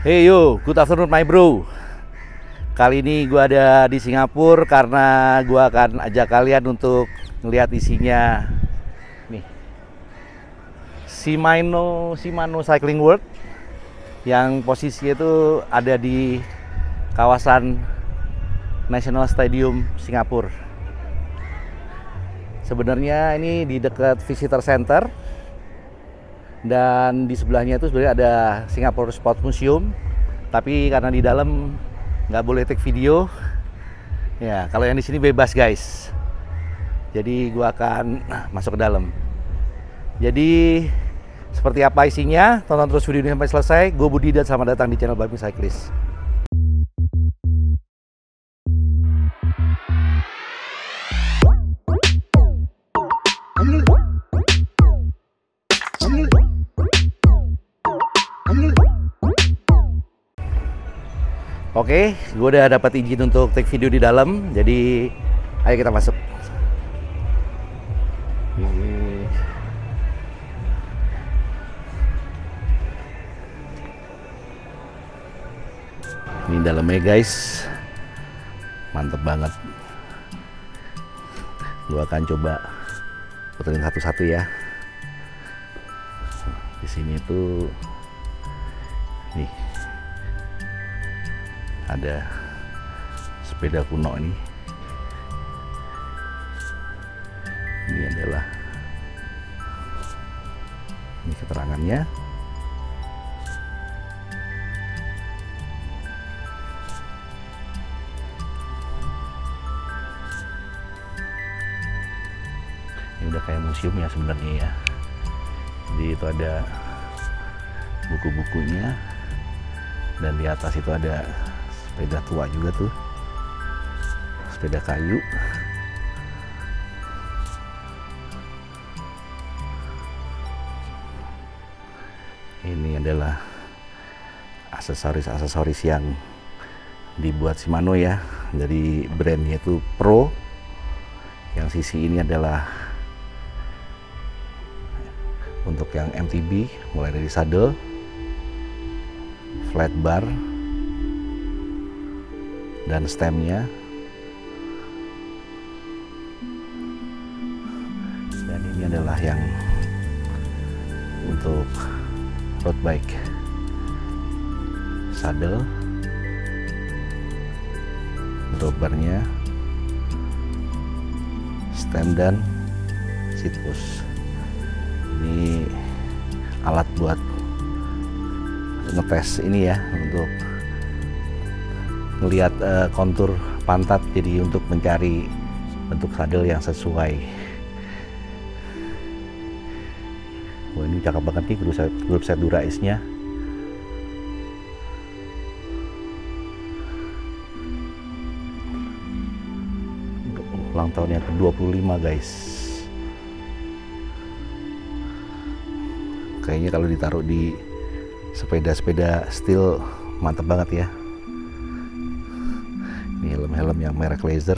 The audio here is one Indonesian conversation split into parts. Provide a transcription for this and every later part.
Hey yo, good afternoon my bro. Kali ini gue ada di Singapura karena gue akan ajak kalian untuk ngeliat isinya nih, Shimano Cycling World yang posisinya itu ada di kawasan National Stadium Singapura. Sebenarnya ini di dekat Visitor Center, dan di sebelahnya itu sebenarnya ada Singapore Sport Museum, tapi karena di dalam nggak boleh take video ya. Kalau yang di sini bebas guys, jadi gua akan masuk ke dalam. Jadi seperti apa isinya, tonton terus video ini sampai selesai. Gue Budi dan selamat datang di channel Bami Cyclist. Oke, gue udah dapat izin untuk take video di dalam, jadi ayo kita masuk. Ini dalamnya guys, mantep banget. Gue akan coba puterin satu-satu ya. Di sini tuh, nih. Ada sepeda kuno nih. Ini adalah keterangannya. Ini udah kayak museum ya sebenarnya ya. Jadi itu ada buku-bukunya, dan di atas itu ada sepeda tua juga tuh, sepeda kayu. Ini adalah aksesoris yang dibuat Shimano ya, dari brandnya itu Pro. Yang sisi ini adalah untuk yang MTB, mulai dari saddle, flat bar, dan stemnya. Dan ini adalah yang untuk road bike, saddle, drop barnya, stem, dan seat post. Ini alat buat ngetes ini ya, untuk ngelihat kontur pantat, jadi untuk mencari bentuk saddle yang sesuai. Wah, ini cakep banget nih grup set Dura-Ace-nya. Ulang tahun yang ke-25 guys. Kayaknya kalau ditaruh di sepeda-sepeda steel mantap banget ya. Ini helm-helm yang merek laser.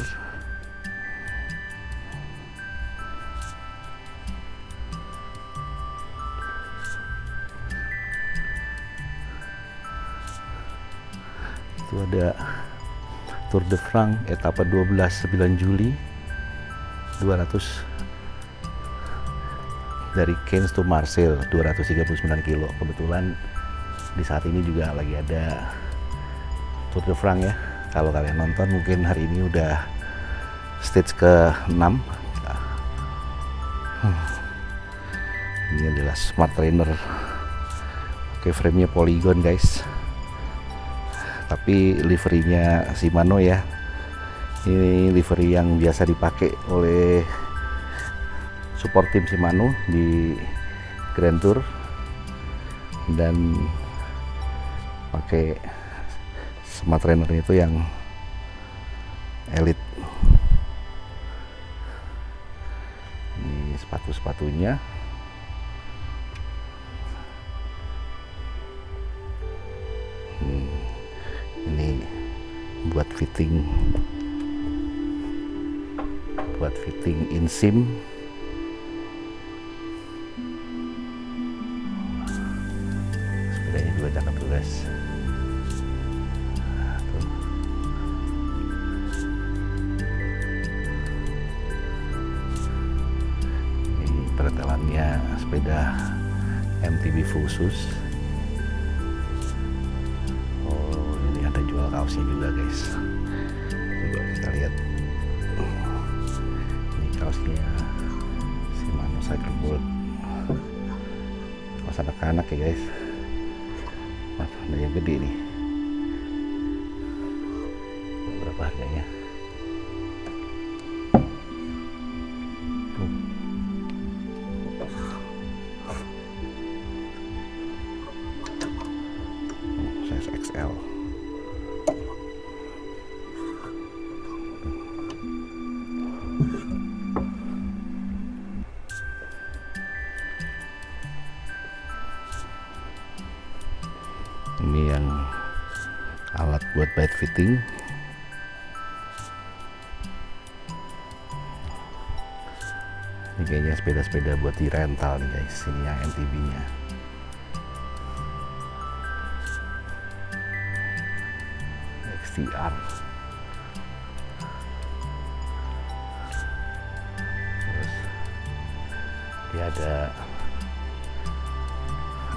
Itu ada Tour de France etapa 12 9 Juli 200 dari Cannes to Marseille, 239 kilo. Kebetulan di saat ini juga lagi ada Tour de France ya. Kalau kalian nonton mungkin hari ini udah stage ke-6. Ini adalah Smart Trainer. Oke, frame-nya Polygon guys, tapi liverynya Shimano ya. Ini livery yang biasa dipakai oleh support tim Shimano di Grand Tour, dan pakai Smart Trainer itu yang elite. Ini sepatu-sepatunya. Ini buat fitting insim. Sepedanya juga cakep tuh guys. punya sepeda MTB khusus. Oh, ini ada jual kaosnya juga guys. Coba kita lihat. Ini kaosnya Shimano Cycle Bolt. Kaos anak-anak ya guys. Ada yang gede nih. Berapa harganya? Size XL. Ini yang alat buat bike fitting. Ini kayaknya sepeda-sepeda buat di rental nih guys. Ini yang MTB-nya. XTR. Terus dia ada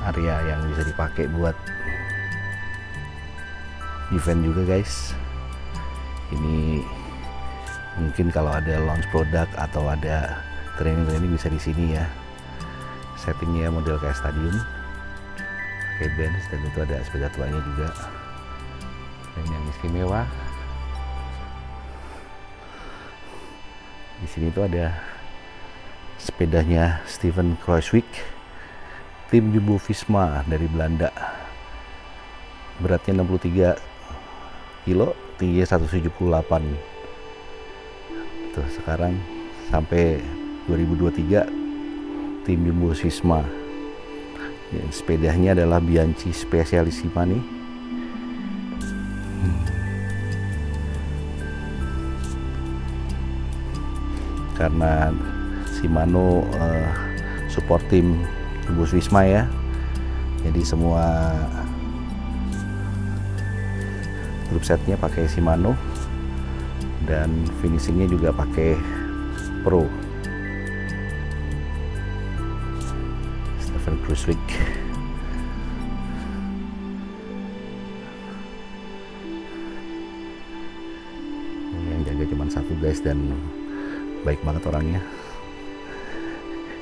area yang bisa dipakai buat event juga guys. Ini mungkin kalau ada launch produk atau ada training bisa di sini ya. Settingnya model kayak stadion, pakai bench, dan itu ada sepeda tuanya juga. Dan yang istimewa di sini tuh ada sepedanya Steven Kruijswijk, tim Jumbo-Visma dari Belanda. Beratnya 63 kilo, tingginya 178. Tuh sekarang sampai 2023 tim Jumbo-Visma. Dan sepedanya adalah Bianchi Specialissima nih. Karena Shimano support tim Jumbo-Visma ya. Jadi semua grup setnya pakai Shimano dan finishingnya juga pakai Pro. Steven Kruijswijk. Yang jaga cuma satu guys, dan baik banget orangnya.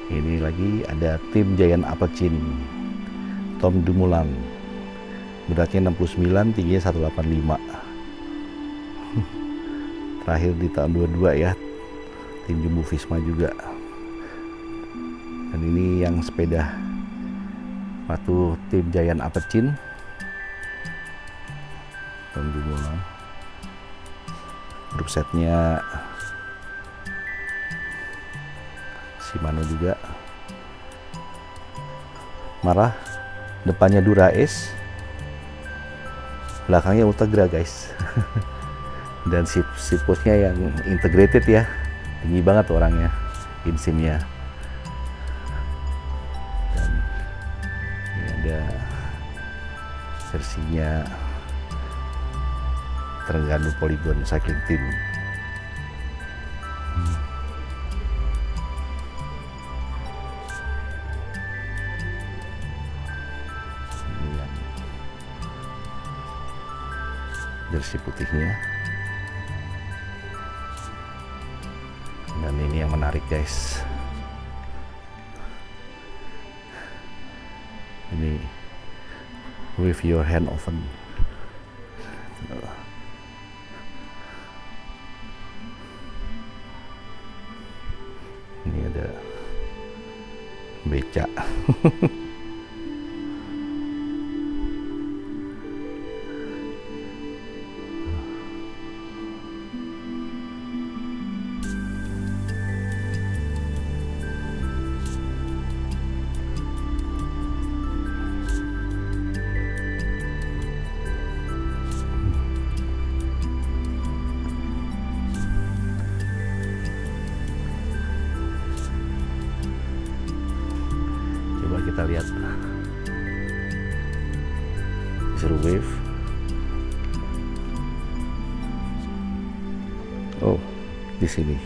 Ini lagi ada tim Giant Alpecin, Tom Dumoulin. Beratnya 69, tingginya 185. Terakhir di tahun 22 ya, tim Jumbo-Visma juga. Dan ini yang sepeda waktu tim Giant Alpecin, Tom Dumoulin. Grup setnya Shimano juga. Marah, depannya Dura Ace, belakangnya Ultegra guys. Dan si posnya yang integrated ya, tinggi banget orangnya, insimnya. Dan ini ada versinya Trengganu Polygon Cycling Team. Ini yang jersey putihnya. Dan ini yang menarik guys, ini with your hand open. Ini ada beca. Kita lihat Zero Wave. Oh, di sini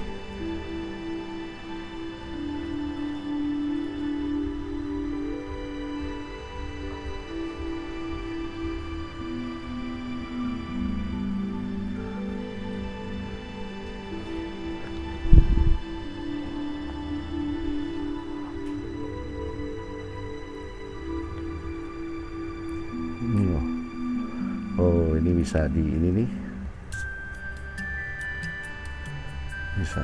Oh, ini bisa di ini nih, bisa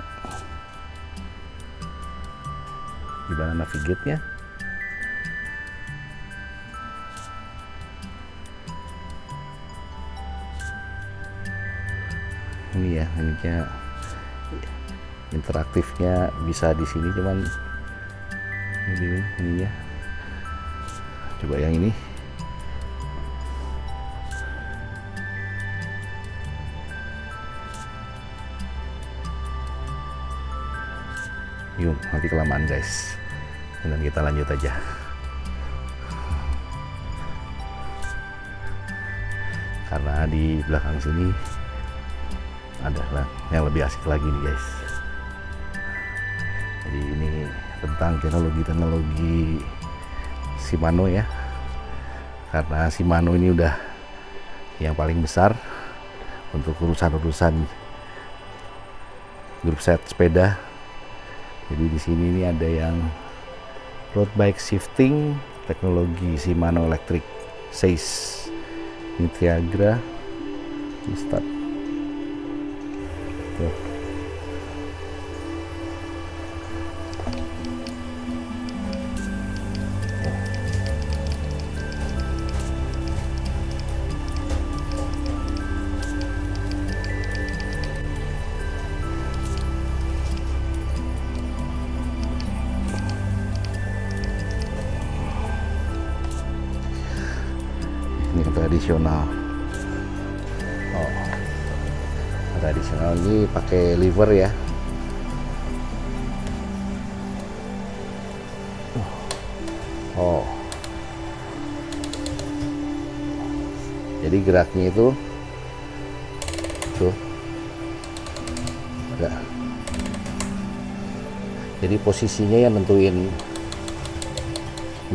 gimana navigate-nya. Ini ya, ini kayak interaktifnya bisa di sini, cuman ini ya. Coba yang ini. Yuk, nanti kelamaan guys. Dan kita lanjut aja. Karena di belakang sini ada yang lebih asik lagi nih guys. Jadi ini tentang teknologi Shimano ya. Karena Shimano ini udah yang paling besar untuk urusan-urusan grup set sepeda. Jadi di sini ini ada yang road bike shifting teknologi Shimano Electric 6. Ini Tiagra di start. Tuh. Ini tradisional. Oh, tradisional ini pakai lever ya. Oh, jadi geraknya itu tuh ada. Jadi posisinya yang nentuin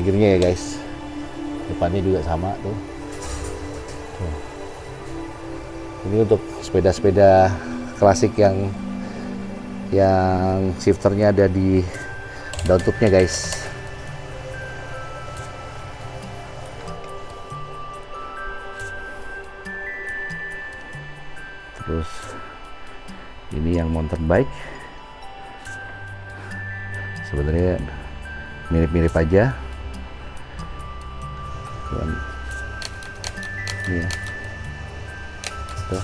gearnya ya guys. Depannya juga sama tuh. Ini untuk sepeda-sepeda klasik yang shifternya ada di downtube-nya guys. Terus ini yang mountain bike. Sebenarnya mirip-mirip aja. Ini ya. Tuh.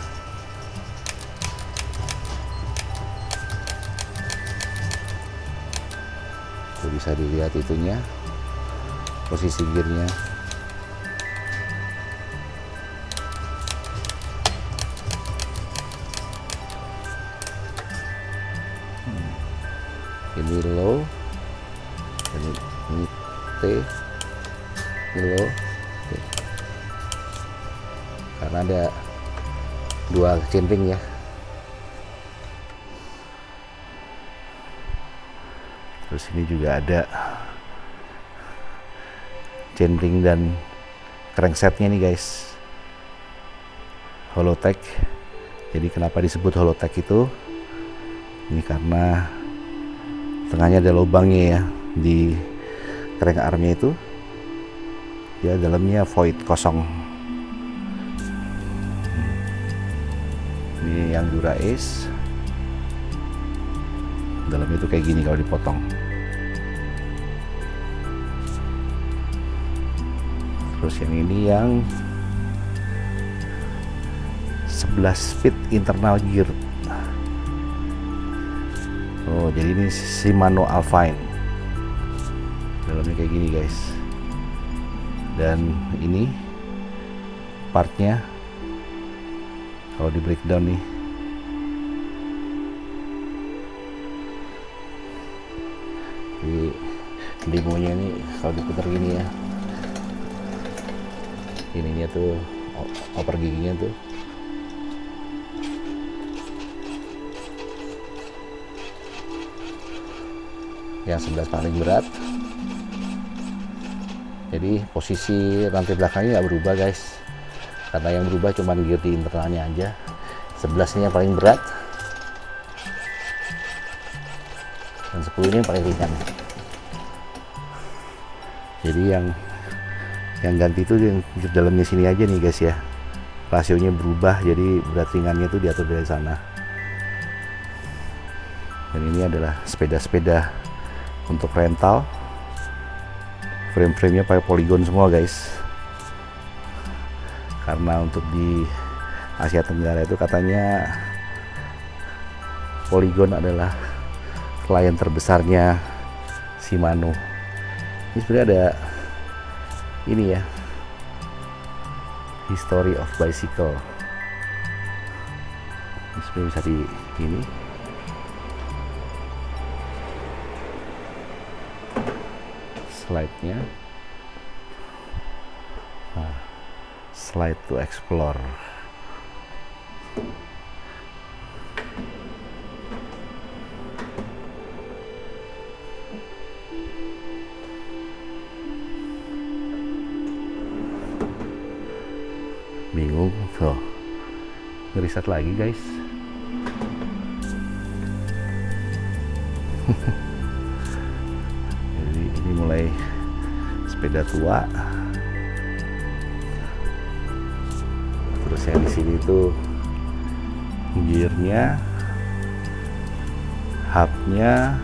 Tuh bisa dilihat itunya, posisi gearnya. Ini low, ini T, ini low, T. Karena ada dua centering ya. Terus ini juga ada centering dan cranksetnya nih guys, Holotech. Jadi kenapa disebut Holotech itu? Ini karena tengahnya ada lubangnya ya di crank armnya itu, ya dalamnya void, kosong. Ini yang Dura Ace, dalamnya itu kayak gini kalau dipotong. Terus yang ini yang 11 speed internal gear. Oh, jadi ini Shimano Alpine, dalamnya kayak gini guys. Dan ini partnya kalau di breakdown nih, di demonya nih kalau diputar gini ya, ininya tuh oper giginya tuh. Yang 11 paling berat. Jadi posisi rantai belakangnya nggak berubah guys, karena yang berubah cuma gear di internalnya aja. 11 ini yang paling berat dan 10 ini yang paling ringan. Jadi yang ganti itu yang dalamnya sini aja nih guys ya. rasionya berubah, jadi berat ringannya itu diatur dari sana. Dan ini adalah sepeda-sepeda untuk rental. Frame-framenya pakai poligon semua guys, karena untuk di Asia Tenggara itu katanya Polygon adalah klien terbesarnya Shimano. Ini sebenarnya ada ini ya, history of bicycle. Ini sebenarnya bisa di ini. Slide-nya. Nah, slide to explore. Bingung tuh, ngeriset lagi guys. Jadi ini mulai sepeda tua. Terus yang di sini tuh gearnya, hubnya,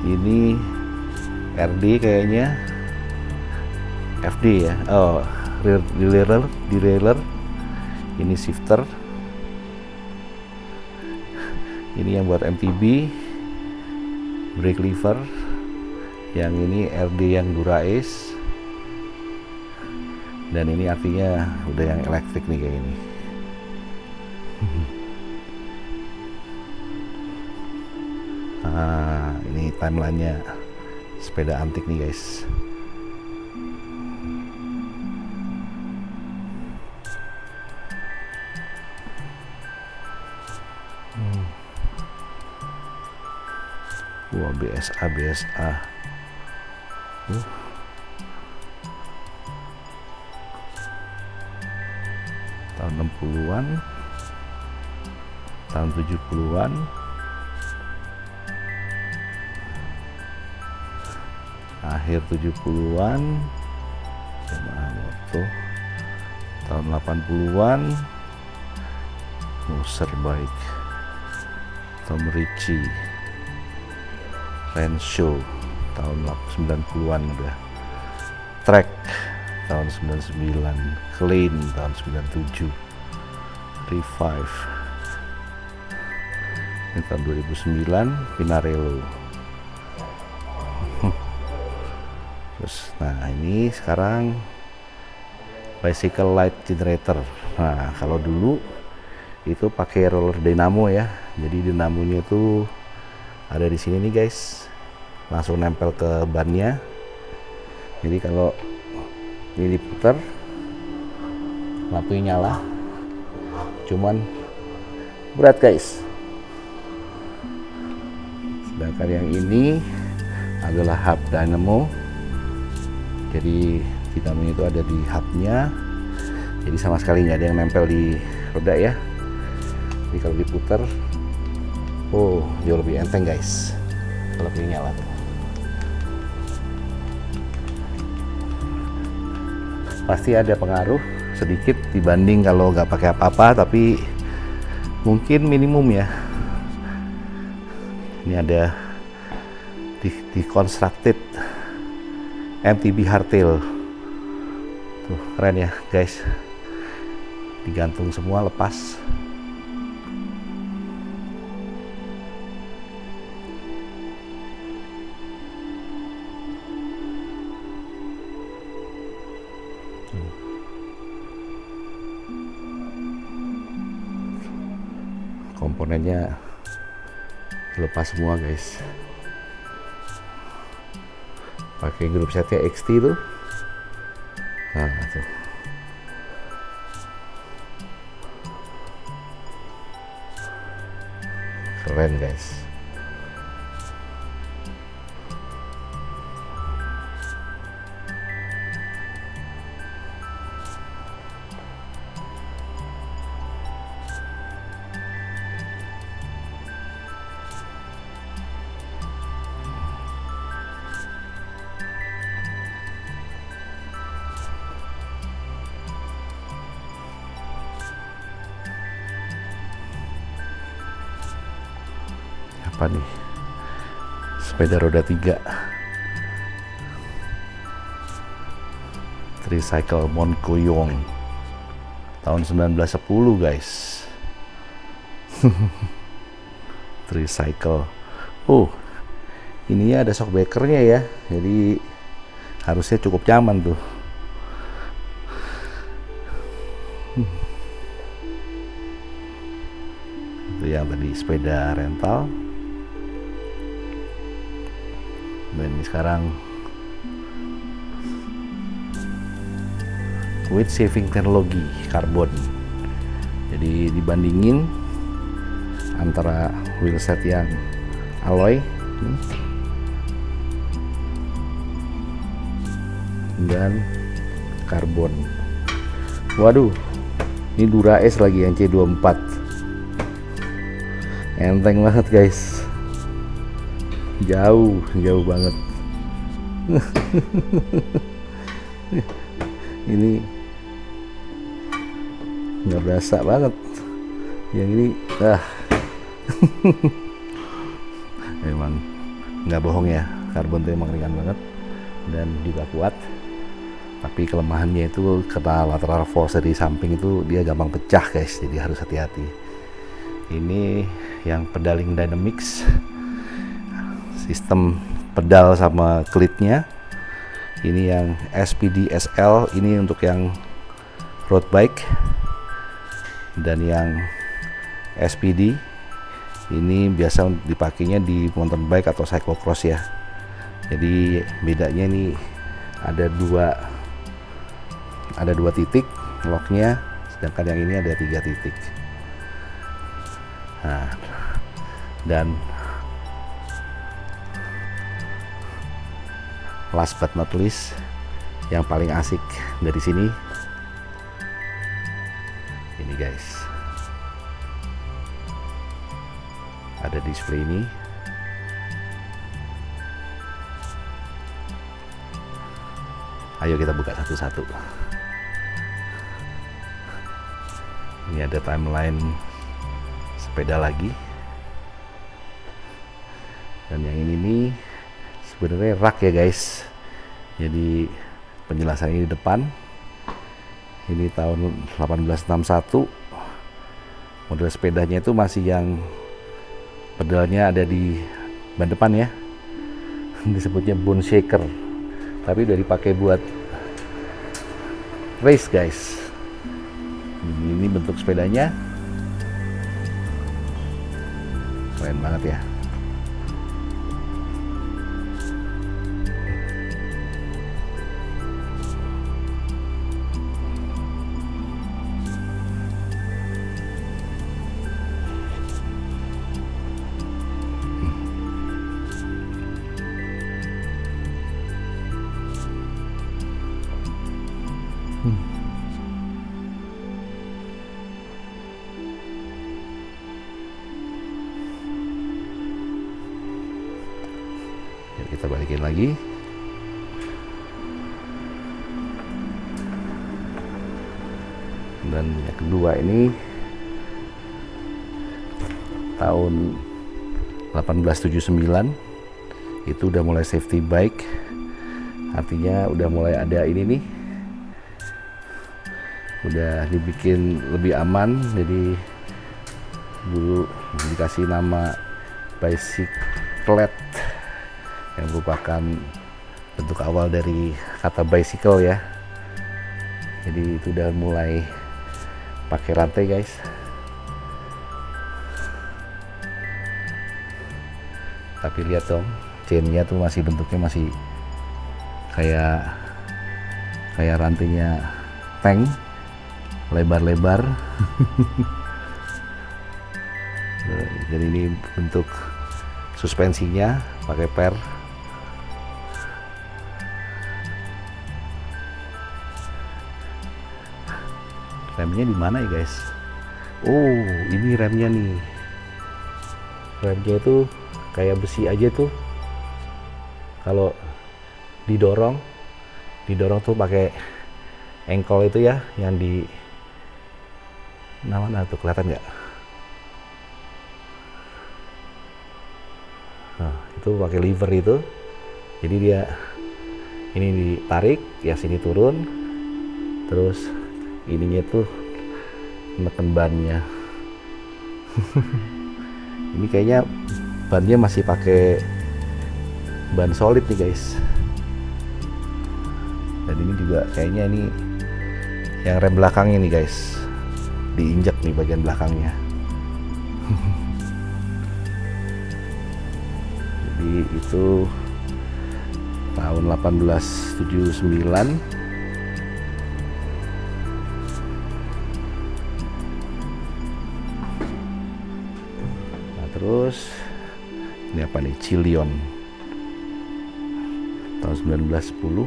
ini RD kayaknya, FD ya. Oh, rear derailleur, ini shifter, ini yang buat MTB, brake lever, yang ini RD yang Dura-Ace, dan ini artinya udah yang elektrik nih kayak ini. Nah, ini timelinenya sepeda antik nih guys. Wah, BSA. Tahun 60-an, tahun 70-an, akhir 70-an, tahun 80-an, Moser Bike, Tom Ritchie, Renshaw tahun 90-an udah, Trek tahun 99, Klein tahun 97, Revive ini tahun 2009, Pinarello. Terus nah ini sekarang bicycle light generator. Nah kalau dulu itu pakai roller dynamo ya, jadi dinamonya itu ada di sini nih guys, langsung nempel ke bannya. Jadi kalau ini diputar, lampunya nyala, cuman berat guys. Sedangkan yang ini adalah hub dynamo, jadi dinamonya itu ada di hubnya, jadi sama sekali nggak ada yang nempel di roda ya. Jadi kalau diputar, oh jauh lebih enteng guys kalau ini nyala tuh. Pasti ada pengaruh sedikit dibanding kalau nggak pakai apa-apa, tapi mungkin minimum ya. Ini ada di constructed MTB hardtail tuh, keren ya guys, digantung semua lepas. Komponennya lepas semua guys, pakai grup setnya XT tuh. Nah tuh keren guys. Apa nih? Sepeda roda 3 Tricycle Monkoyong tahun 1910 guys. Tricycle. Oh, ininya ada shockbreakernya ya, jadi harusnya cukup nyaman tuh. Itu yang tadi sepeda rental. Dan ini sekarang weight saving teknologi karbon. Jadi dibandingin antara wheelset yang alloy dan karbon. Waduh, ini Dura-S lagi yang C24. Enteng banget guys. Jauh banget. Ini nggak berasa banget. Yang ini emang nggak bohong ya, karbon itu emang ringan banget dan juga kuat. Tapi kelemahannya itu karena lateral force dari samping itu dia gampang pecah guys, jadi harus hati-hati. Ini yang pedaling dynamics, sistem pedal sama klitnya. Ini yang SPD SL, ini untuk yang road bike. Dan yang SPD ini biasa dipakainya di mountain bike atau cyclocross ya. Jadi bedanya ini ada dua titik locknya, sedangkan yang ini ada 3 titik. Nah, dan last but not least, yang paling asik dari sini ini guys, ada display ini. Ayo kita buka satu-satu. Ini ada timeline sepeda lagi. Dan yang ini nih sebenarnya rak ya guys. Jadi penjelasannya di depan. Ini tahun 1861. Model sepedanya itu masih yang pedalnya ada di ban depan ya. Disebutnya bone shaker. Tapi udah dipakai buat race guys. Ini bentuk sepedanya keren banget ya. Kita balikin lagi. Dan yang kedua ini tahun 1879, itu udah mulai safety bike, artinya udah mulai ada ini nih, udah dibikin lebih aman. Jadi dulu dikasih nama bicyclet, yang merupakan bentuk awal dari kata bicycle ya. Jadi itu udah mulai pakai rantai guys. Tapi lihat dong, chainnya tuh masih bentuknya masih kayak rantainya tank, lebar-lebar. Jadi ini bentuk suspensinya pakai per. Remnya di mana ya guys? Oh, ini remnya nih. Remnya itu kayak besi aja tuh. Kalau didorong tuh pakai engkol itu ya, yang di mana tuh, kelihatan nggak? itu pakai lever itu. Jadi dia ini ditarik, ya sini turun, terus ininya tuh neken bannya. Ini kayaknya bannya masih pakai ban solid nih guys. Dan ini juga kayaknya ini yang rem belakangnya nih guys, diinjak nih bagian belakangnya. Jadi itu tahun 1879. Nah terus ini apa nih, Chilion tahun 1910.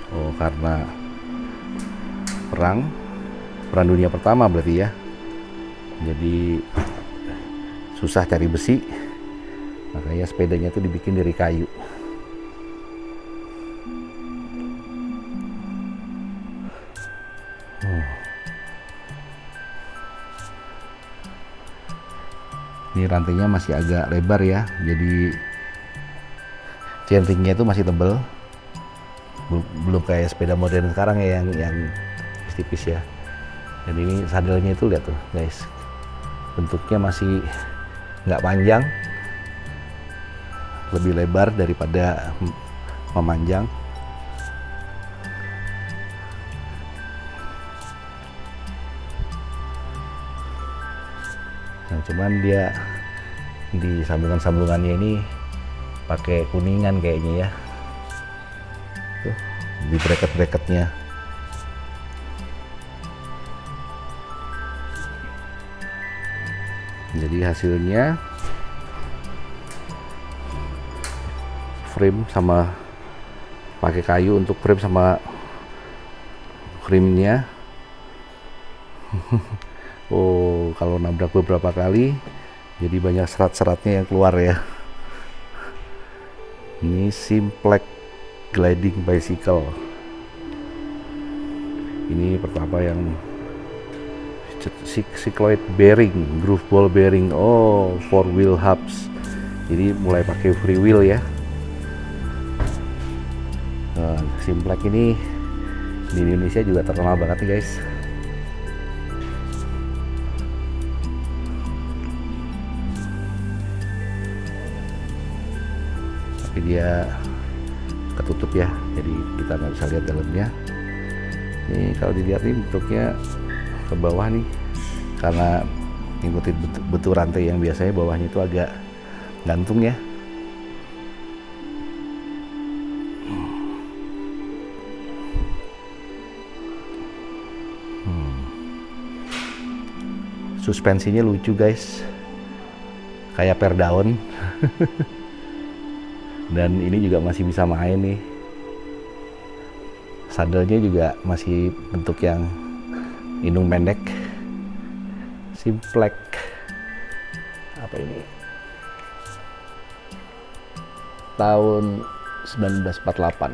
Oh, karena perang dunia pertama berarti ya, jadi susah cari besi, makanya sepedanya tuh dibikin dari kayu. Ini rantainya masih agak lebar ya, jadi centingnya itu masih tebal, belum kayak sepeda modern sekarang ya yang tipis ya. Dan ini sadelnya itu lihat tuh guys, bentuknya masih nggak panjang, lebih lebar daripada memanjang. Nah, cuman dia di sambungan-sambungannya ini pakai kuningan kayaknya ya. Tuh, di bracket-bracketnya. Jadi hasilnya frame sama pakai kayu untuk frame sama rimnya. Oh, kalau nabrak beberapa kali jadi banyak serat-seratnya yang keluar ya. Ini Simplex Gliding Bicycle. Ini pertama yang cycloid bearing, groove ball bearing. Oh, 4 wheel hubs. Jadi mulai pakai free wheel ya. Nah, Simplex ini di Indonesia juga terkenal banget nih guys. Tapi dia ketutup ya, jadi kita nggak bisa lihat dalamnya. Ini kalau dilihat nih bentuknya ke bawah nih, karena ngikutin bentuk rantai yang biasanya bawahnya itu agak gantung ya. Suspensinya lucu guys, kayak per daun. Dan ini juga masih bisa main nih. Sadelnya juga masih bentuk yang indung pendek. Simplex apa ini? Tahun 1948.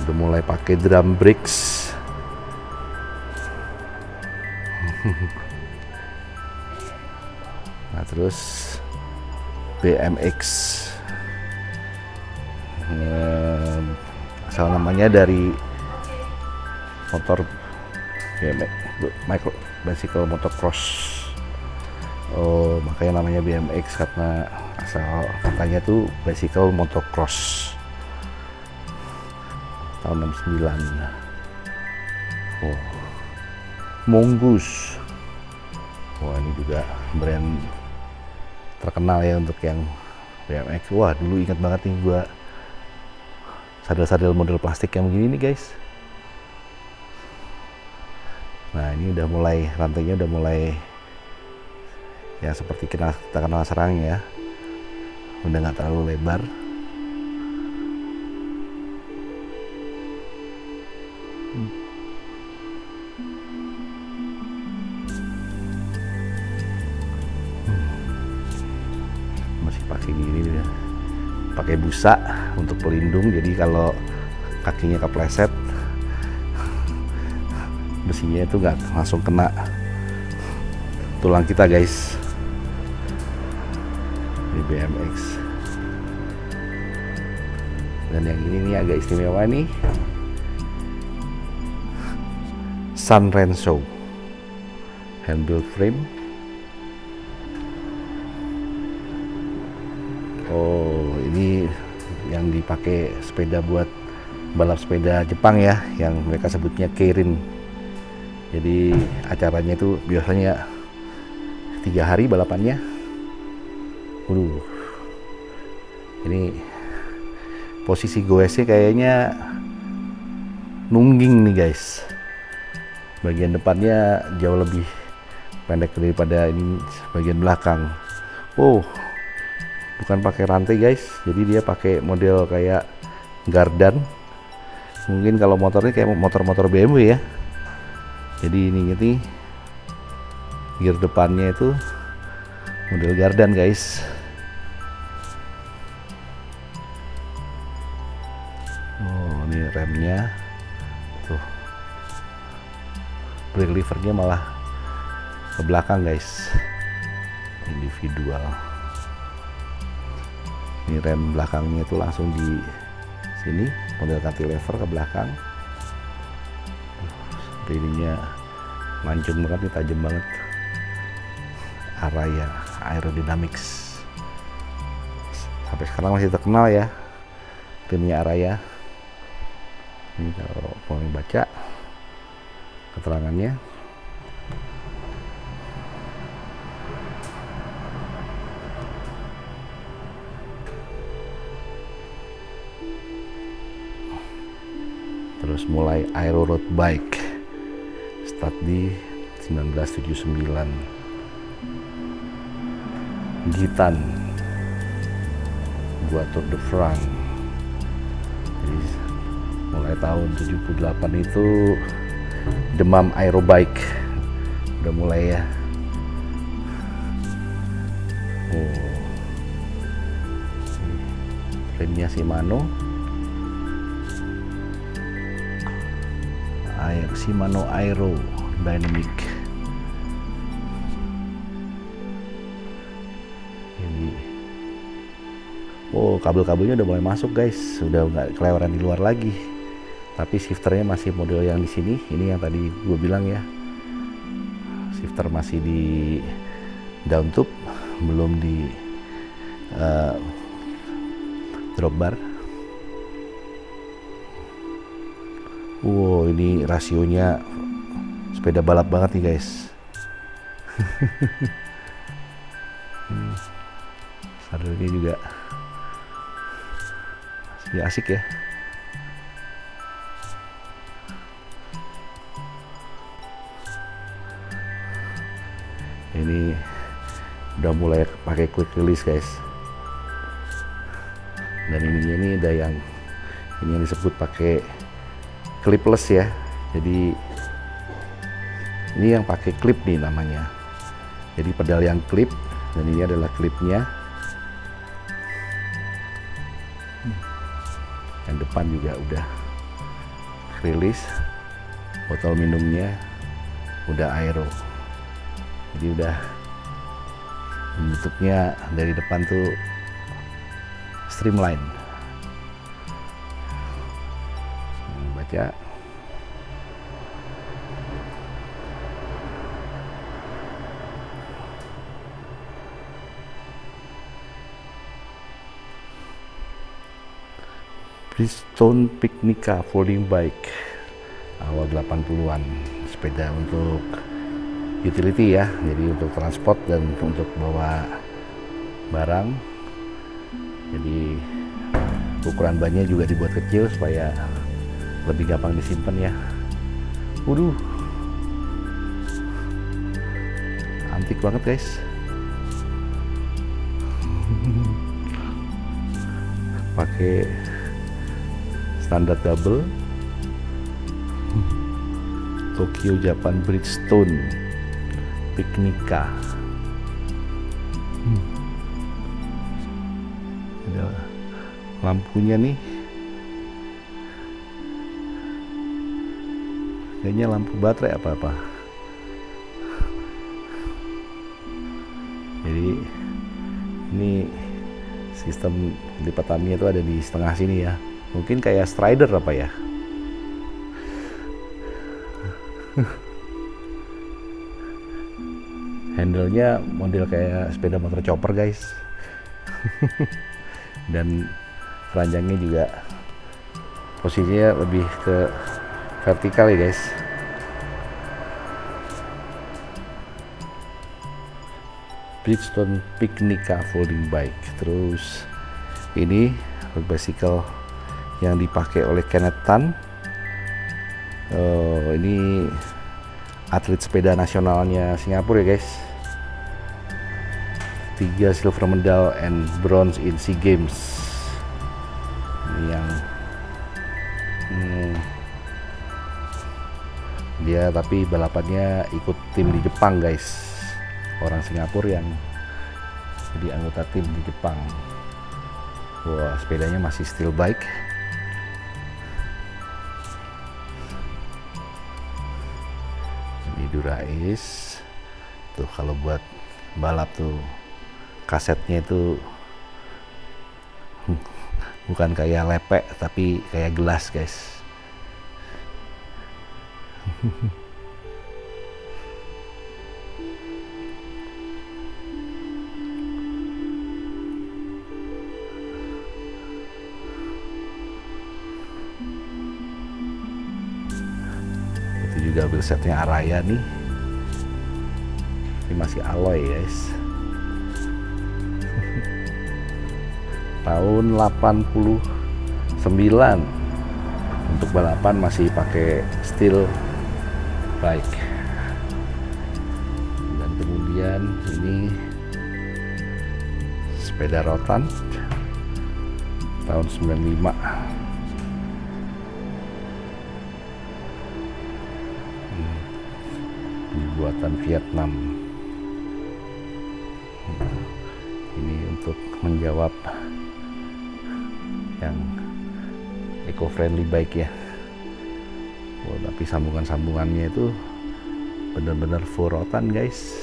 Udah mulai pakai drum brakes. Nah terus BMX, asal namanya dari motor BMX, bicycle motocross. Oh, makanya namanya BMX karena asal katanya tuh bicycle motocross. Tahun 69. Oh, Mongoose. Wah, ini juga brand terkenal ya untuk yang BMX. Wah, dulu ingat banget nih gua sadel-sadel model plastik yang begini nih guys. Nah, ini udah mulai, rantainya udah mulai ya seperti kita kenal serang ya, udah nggak terlalu lebar. Masih pakai gini ya, pakai busa untuk pelindung. Jadi kalau kakinya kepleset, besinya itu nggak langsung kena tulang kita guys. Ini BMX. Dan yang ini nih agak istimewa nih, San Renzo handle frame. Oh, ini yang dipakai sepeda buat balap sepeda Jepang ya, yang mereka sebutnya Keirin. Jadi acaranya itu biasanya 3 hari balapannya. Waduh, ini posisi goesnya kayaknya nungging nih guys. Bagian depannya jauh lebih pendek daripada ini bagian belakang. Oh, bukan pakai rantai guys, jadi dia pakai model kayak gardan. Mungkin kalau motornya kayak motor-motor BMW ya. Jadi ini gear depannya itu model gardan guys. Oh, ini remnya tuh, brake levernya malah ke belakang guys, individual. Ini rem belakangnya itu langsung di sini, model cantilever ke belakang. Ininya mancung banget nih, tajam banget. Araya Aerodynamics, sampai sekarang masih terkenal ya timnya Araya. Ini kalau mau baca keterangannya, terus mulai Aero Road Bike, start di 1979. Gitan buat Tour de France. Jadi mulai tahun 78 itu demam aerobike udah mulai ya. Oh, frame-nya Shimano, Shimano Aero Dynamic. Ini, oh, kabel-kabelnya udah mulai masuk guys, sudah nggak kelewaran di luar lagi. Tapi shifternya masih model yang di sini. Ini yang tadi gue bilang ya, shifter masih di down tube, belum di drop bar. Wow, ini rasionya sepeda balap banget nih guys. Sadelnya juga masih asik ya. Ini udah mulai pakai quick release guys. Dan ini ada yang ini yang disebut pakai clipless ya. Jadi ini yang pakai clip nih namanya. Jadi pedal yang clip, dan ini adalah clipnya. Yang depan juga udah release. Botol minumnya udah aero. Jadi udah bentuknya dari depan tuh streamline. Baca. Bridgestone Picnica folding bike awal 80-an, sepeda untuk utility ya, jadi untuk transport dan untuk bawa barang. Jadi ukuran bannya juga dibuat kecil supaya lebih gampang disimpan ya. Waduh, antik banget guys. Pakai standar double Tokyo Japan Bridgestone Picnica. Ada lampunya nih, kayaknya lampu baterai apa-apa. Jadi ini sistem lipatannya itu ada di setengah sini ya, mungkin kayak Strider apa ya. Handle-nya model kayak sepeda motor chopper guys. Dan keranjangnya juga posisinya lebih ke vertikal ya guys. Bridgestone Picnica folding bike. Terus ini road bicycle yang dipakai oleh Kenneth Tan. Ini atlet sepeda nasionalnya Singapura ya guys. 3 silver medal and bronze in SEA Games. Ini yang dia tapi balapannya ikut tim di Jepang guys. Orang Singapura yang jadi anggota tim di Jepang. Wah, sepedanya masih steel bike. Ini Dura-Ace. Tuh kalau buat balap tuh kasetnya itu bukan kayak lepek tapi kayak gelas guys. Itu juga wheel setnya Araya nih. Ini masih alloy guys. Tahun 89 untuk balapan masih pakai steel bike. Dan kemudian ini sepeda rotan tahun 95. Buatan Vietnam. Ini untuk menjawab yang eco-friendly bike ya. Oh, tapi sambungan-sambungannya itu benar-benar full rotan guys.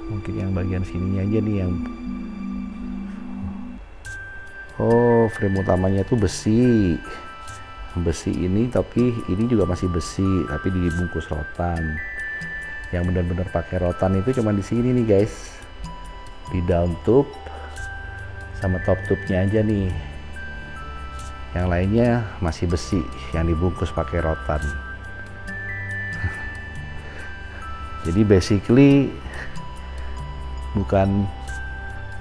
Mungkin yang bagian sininya aja nih yang frame utamanya tuh besi ini, tapi ini juga masih besi tapi dibungkus rotan. Yang benar-benar pakai rotan itu cuma di sini nih guys, di down tube sama top tube-nya aja nih. Yang lainnya masih besi yang dibungkus pakai rotan. Jadi basically bukan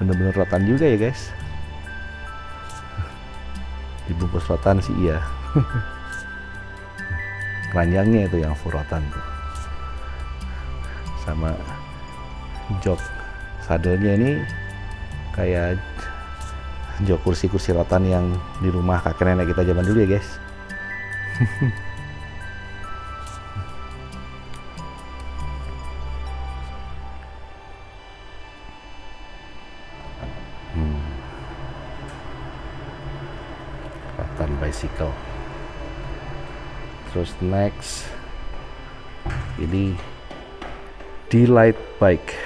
bener-bener rotan juga ya guys. Dibungkus rotan sih iya. Keranjangnya itu yang full rotan tuh. Sama jok sadelnya ini kayak jok kursi-kursi rotan yang di rumah kakek nenek kita zaman dulu ya guys. Rotan bicycle. Terus next ini D-Light bike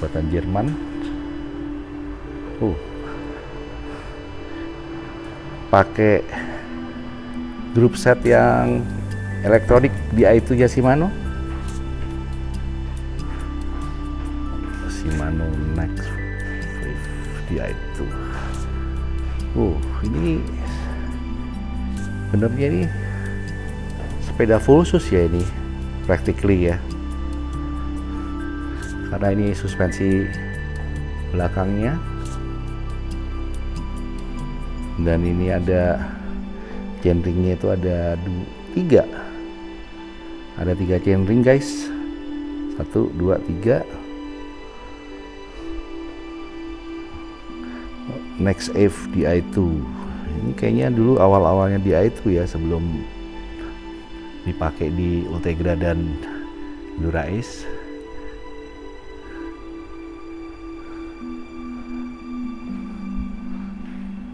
buatan Jerman. Pakai grup set yang elektronik Di2 ya Shimano Next Wave Di2. Ini benernya ini sepeda full sus ya ini practically ya, karena ini suspensi belakangnya dan ini ada chainringnya itu ada 3 chainring guys, 1, 2, 3. Next Wave Di2 ini kayaknya dulu awal-awalnya Di2 ya, sebelum dipakai di Ultegra dan Dura-Ace.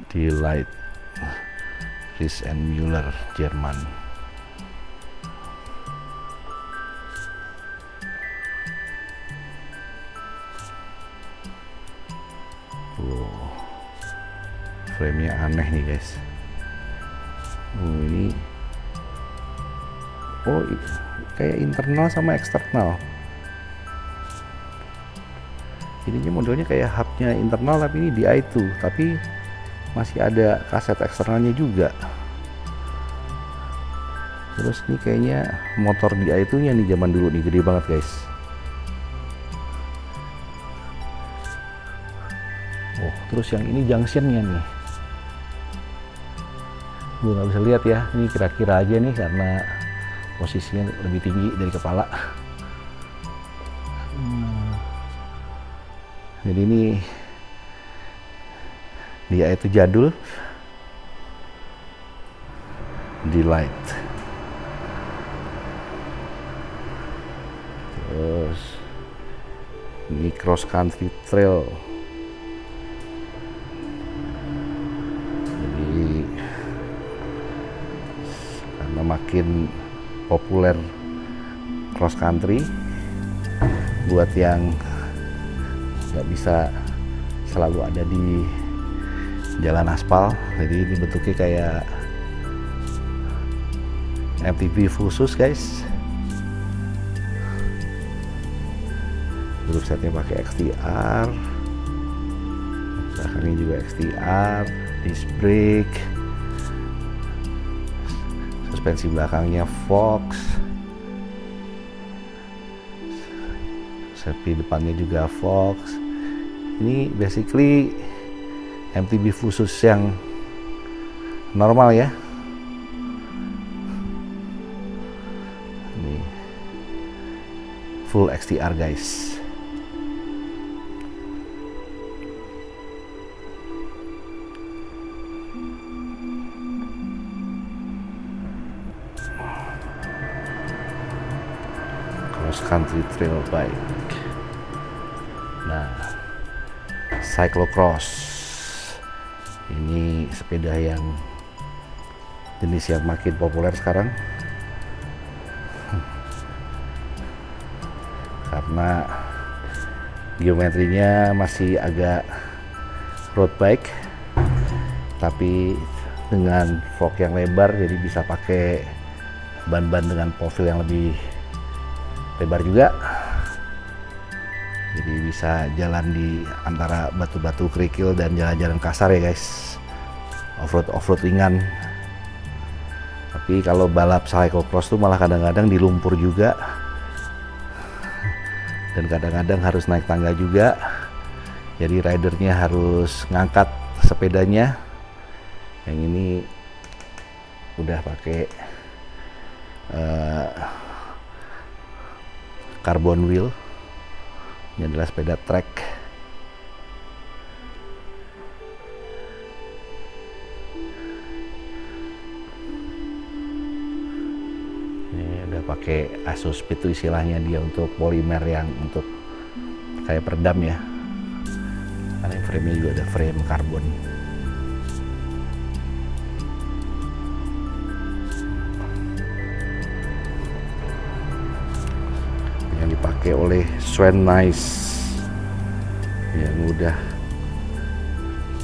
D-Light Ries and Müller, Jerman. Wow, frame-nya aneh nih guys. Ini kayak internal sama eksternal. Ininya modelnya kayak hubnya internal, tapi ini Di2, tapi masih ada kaset eksternalnya juga. Terus ini kayaknya motor Di2 nya nih zaman dulu nih, gede banget guys. Oh, terus yang ini junctionnya nih, gue nggak bisa lihat ya, ini kira-kira aja nih karena posisinya lebih tinggi dari kepala. Jadi ini dia itu jadul, Delight. Terus ini cross country trail. Jadi karena makin populer cross country, buat yang nggak bisa selalu ada di jalan aspal, jadi ini bentuknya kayak MTB khusus guys. Grup setnya pakai XTR, belakangnya juga XTR, disc brake, suspensi belakangnya Fox, sepi depannya juga Fox. Ini basically MTB khusus yang normal ya. Ini full XTR guys. Cross country trail bike. Nah, cyclocross ini sepeda yang jenis yang makin populer sekarang karena geometrinya masih agak road bike tapi dengan fork yang lebar, jadi bisa pakai ban-ban dengan profil yang lebih lebar juga. Jadi bisa jalan di antara batu-batu kerikil dan jalan-jalan kasar ya guys, off-road ringan. Tapi kalau balap cyclocross tuh malah kadang-kadang di lumpur juga, dan kadang-kadang harus naik tangga juga. Jadi ridernya harus ngangkat sepedanya. Yang ini udah pakai carbon wheel. Ini adalah sepeda trek. Ini udah pakai Asuspeed itu istilahnya dia untuk polimer yang untuk kayak peredam ya. Karena frame-nya juga ada frame karbon. Yang dipakai oleh Sven Nys yang udah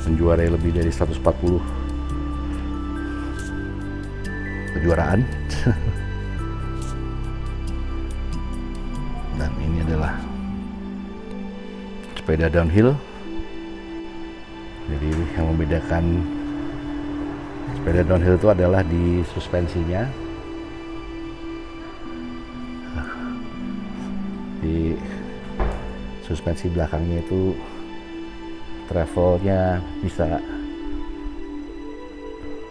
menjuarai lebih dari 140 kejuaraan. Dan ini adalah sepeda downhill. Jadi yang membedakan sepeda downhill itu adalah di suspensinya. Di suspensi belakangnya itu travelnya bisa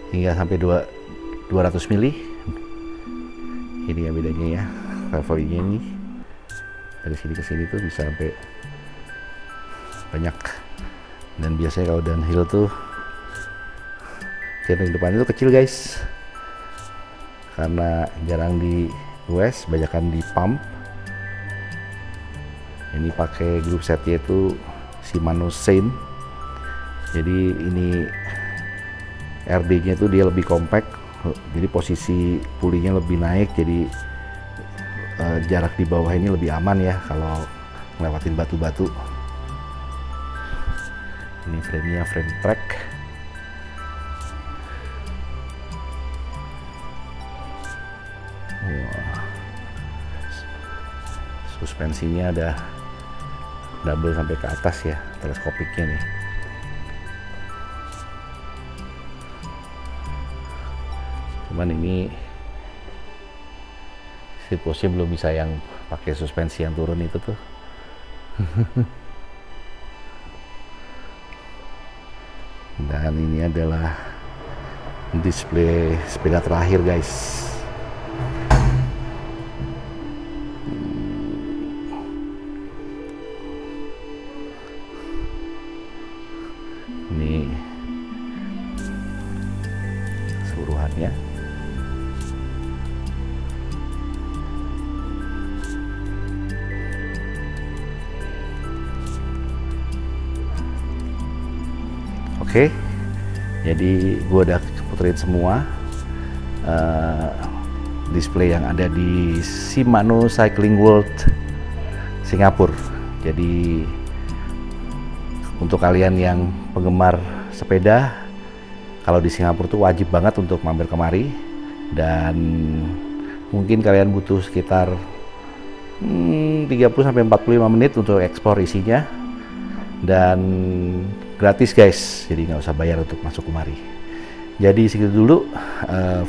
hingga sampai 200 mili. Ini ya bedanya ya, travelnya ini dari sini ke sini tuh bisa sampai banyak. Dan biasanya kalau downhill tuh steering depan itu kecil guys, karena jarang di US, banyakan di pump. Ini pakai grup setnya itu Shimano Saint. Jadi ini RD-nya itu dia lebih compact, jadi posisi pulinya lebih naik, jadi jarak di bawah ini lebih aman ya kalau ngelewatin batu-batu. Ini frame-nya frame track. Wah. Suspensinya ada double sampai ke atas ya, teleskopiknya nih. Cuman ini sirkusnya belum bisa yang pakai suspensi yang turun itu tuh. Dan ini adalah display sepeda terakhir guys. Ini keseluruhannya. Oke, jadi gue udah puterin semua display yang ada di Shimano Cycling World Singapura. Jadi untuk kalian yang penggemar sepeda, kalau di Singapura tuh wajib banget untuk mampir kemari, dan mungkin kalian butuh sekitar 30-45 menit untuk eksplor isinya, dan gratis guys, jadi nggak usah bayar untuk masuk kemari. Jadi segitu dulu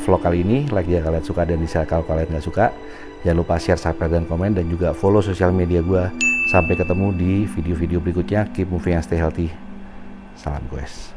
vlog kali ini. Like jika kalian suka dan dislike kalau kalian nggak suka. Jangan lupa share, subscribe, dan komen, dan juga follow sosial media gue. Sampai ketemu di video-video berikutnya. Keep moving and stay healthy. Salam guys.